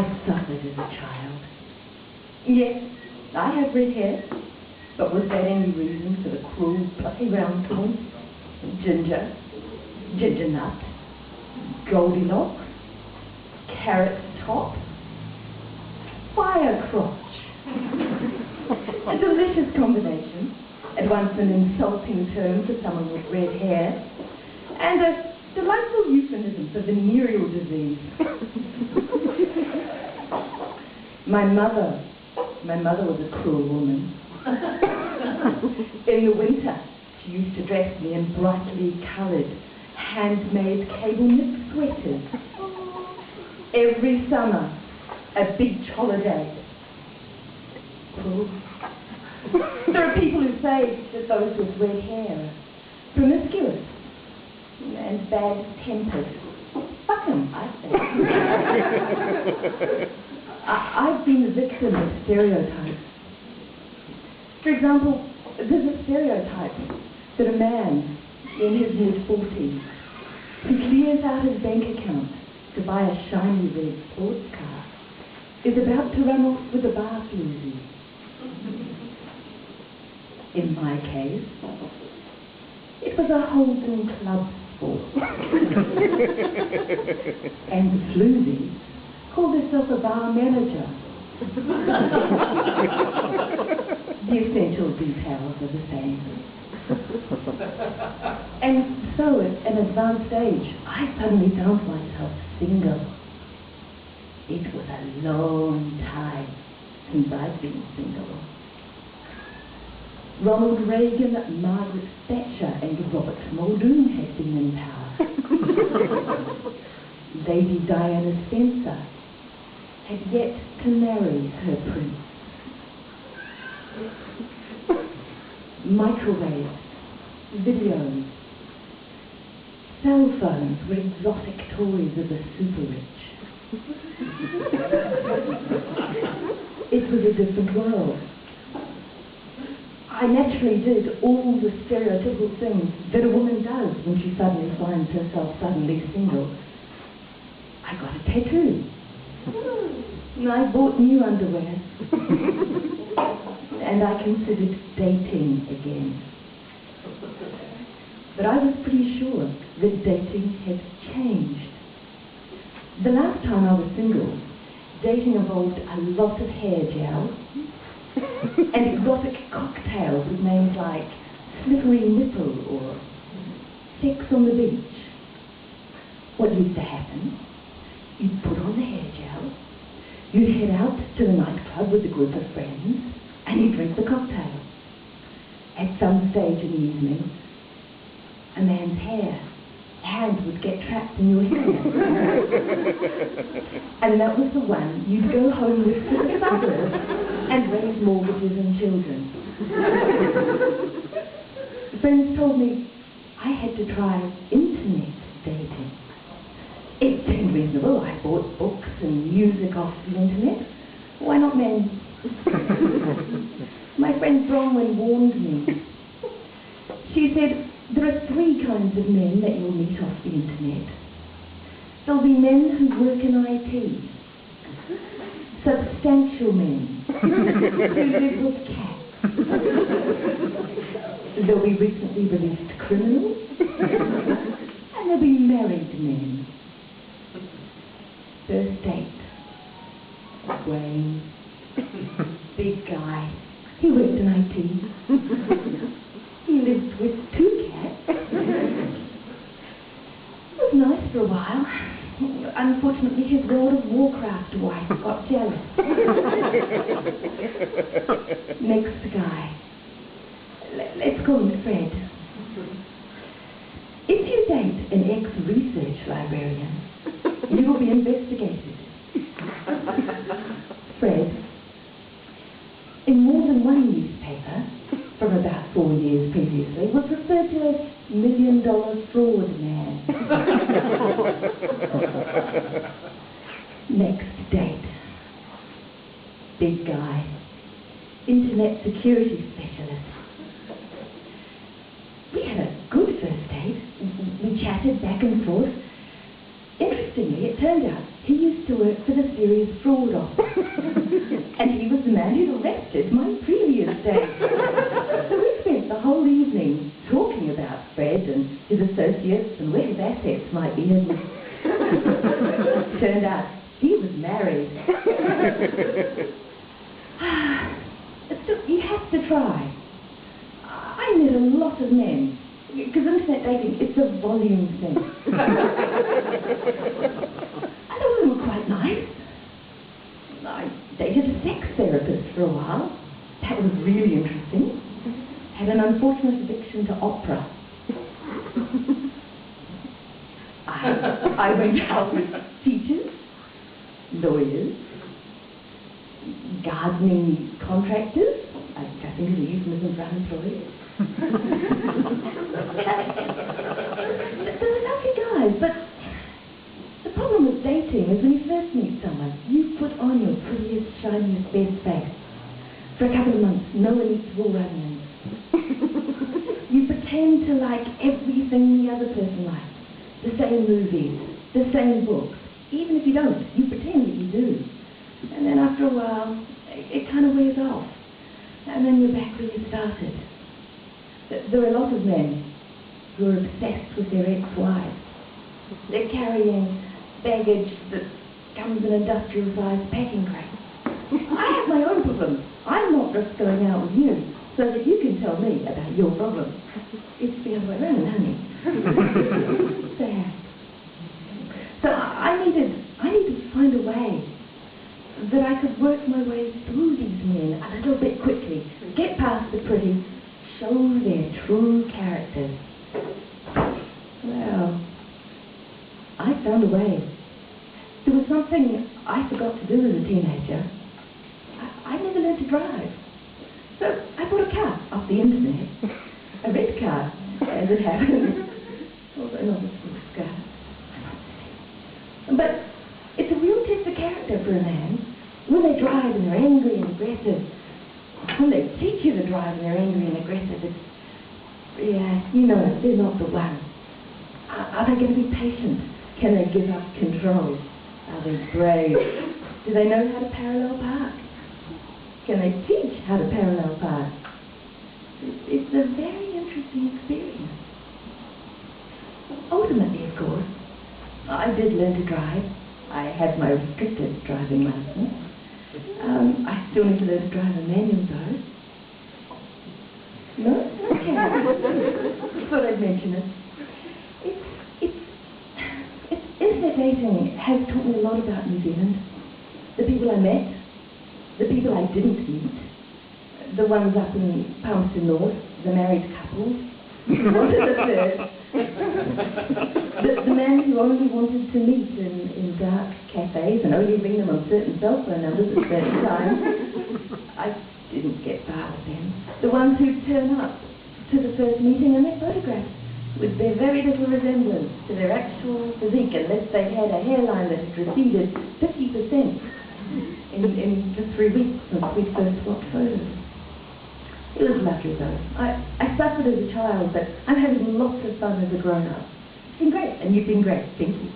I suffered as a child. Yes, I had red hair, but was that any reason for the cruel playground taunt? Ginger, ginger nut, Goldilocks, carrot top, fire crotch. A delicious combination, at once an insulting term for someone with red hair, and a delightful euphemism for venereal disease. My mother was a cruel woman. In the winter, she used to dress me in brightly coloured, handmade cable knit sweaters. Every summer, a beach holiday. Cruel. There are people who say that those with red hair are promiscuous and bad-tempered. Fuck 'em, I say. I've been the victim of stereotypes. For example, there's a stereotype that a man in his mid-40s who clears out his bank account to buy a shiny red sports car is about to run off with a bar floozy. In my case, it was a Holden club sport. And the floozy called herself a bar manager. The essential details are the same. And so at an advanced age, I suddenly found myself single. It was a long time since I'd been single. Ronald Reagan, Margaret Thatcher and Robert Muldoon had been in power. Lady Diana Spencer had yet to marry her prince. Microwaves, videos, cell phones were exotic toys of the super rich. It was a different world. I naturally did all the stereotypical things that a woman does when she suddenly finds herself suddenly single. I got a tattoo. And I bought new underwear. And I considered dating again. But I was pretty sure that dating had changed. The last time I was single, dating involved a lot of hair gel and exotic cocktails with names like Slippery Nipple or Sex on the Beach. What used to happen, you'd put on the hair gel, you'd head out to the nightclub with a group of friends, and you'd drink the cocktail. At some stage in the evening, a man's hand would get trapped in your hair. And that was the one you'd go home with to the suburbs and raise mortgages and children. Friends told me I had to try internet dating. It seemed reasonable. I bought books and music off the internet. Why not men? My friend Bronwyn warned me. She said, there are 3 kinds of men that you'll meet off the internet. There'll be men who work in IT, substantial men who live with cats. There'll be recently released criminals, and there'll be married men. First date. Wayne. Big guy. He worked in IT. He lived with 2 cats. It was nice for a while. Unfortunately, his World of Warcraft wife got jealous. Next guy. Let's call him Fred. If you date an ex-research librarian, you will be investigated. Fred, in more than one newspaper, from about 4 years previously, was referred to as $1 million fraud man. Next date. Big guy. Internet security specialist. We had a good first date. We chatted back and forth. Interestingly, it turned out he used to work for the serious fraud on. And he was the man who'd arrested my previous date. So we spent the whole evening talking about Fred and his associates and where his assets might be hidden. Turned out he was married. So you have to try. I met a lot of men, because internet dating, it's a volume thing. And all of them were quite nice. I dated a sex therapist for a while. That was really interesting. Had an unfortunate addiction to opera. I went out with teachers, lawyers, gardening contractors. I think it's a euphemism for unemployed. They were lovely guys, but the problem with dating is when you first meet someone, you put on your prettiest, shiniest, best face. For a couple of months, no one eats raw onions. You pretend to like everything the other person likes. The same movies, the same books. Even if you don't, you pretend that you do. And then after a while, it kind of wears off. And then you're back where you started. There are a lot of men who are obsessed with their ex-wives. They're carrying baggage that comes in industrial-sized packing crates. I have my own problems. I'm not just going out with you so that you can tell me about your problems. It's the other way around, honey. Sad. So I needed to find a way that I could work my way through these men a little bit quickly, get past the pretty, show their true characters. Well, I found a way. There was something I forgot to do as a teenager. I never learned to drive. So I bought a car off the internet. A red car, as it happens. Although not a sports car. But it's a real test of character for a man. When they drive and they're angry and aggressive. When they teach you to drive and they're angry and aggressive, it's... Yeah, you know, they're not the one. Are they going to be patient? Can they give up control? Are they brave? Do they know how to parallel park? Can they teach how to parallel park? It's a very interesting experience. Ultimately, of course, I did learn to drive. I had my restricted driving license. I still need to learn to drive a manual though. No? Okay. I thought I'd mention it. Internet dating has taught me a lot about New Zealand. The people I met, the people I didn't meet, the ones up in Palmerston North, the married couples. What is the third? The man who only wanted to meet in dark cafes and only ring them on certain cell phone numbers at certain times. I didn't get far with them. The ones who turn up to the first meeting and they're photographed with their very little resemblance to their actual physique, unless they've had a hairline that has receded 50% in just 3 weeks since we first swapped photos. It was lovely though. I suffered as a child, but I'm having lots of fun as a grown-up. It's been great, and you've been great. Thank you.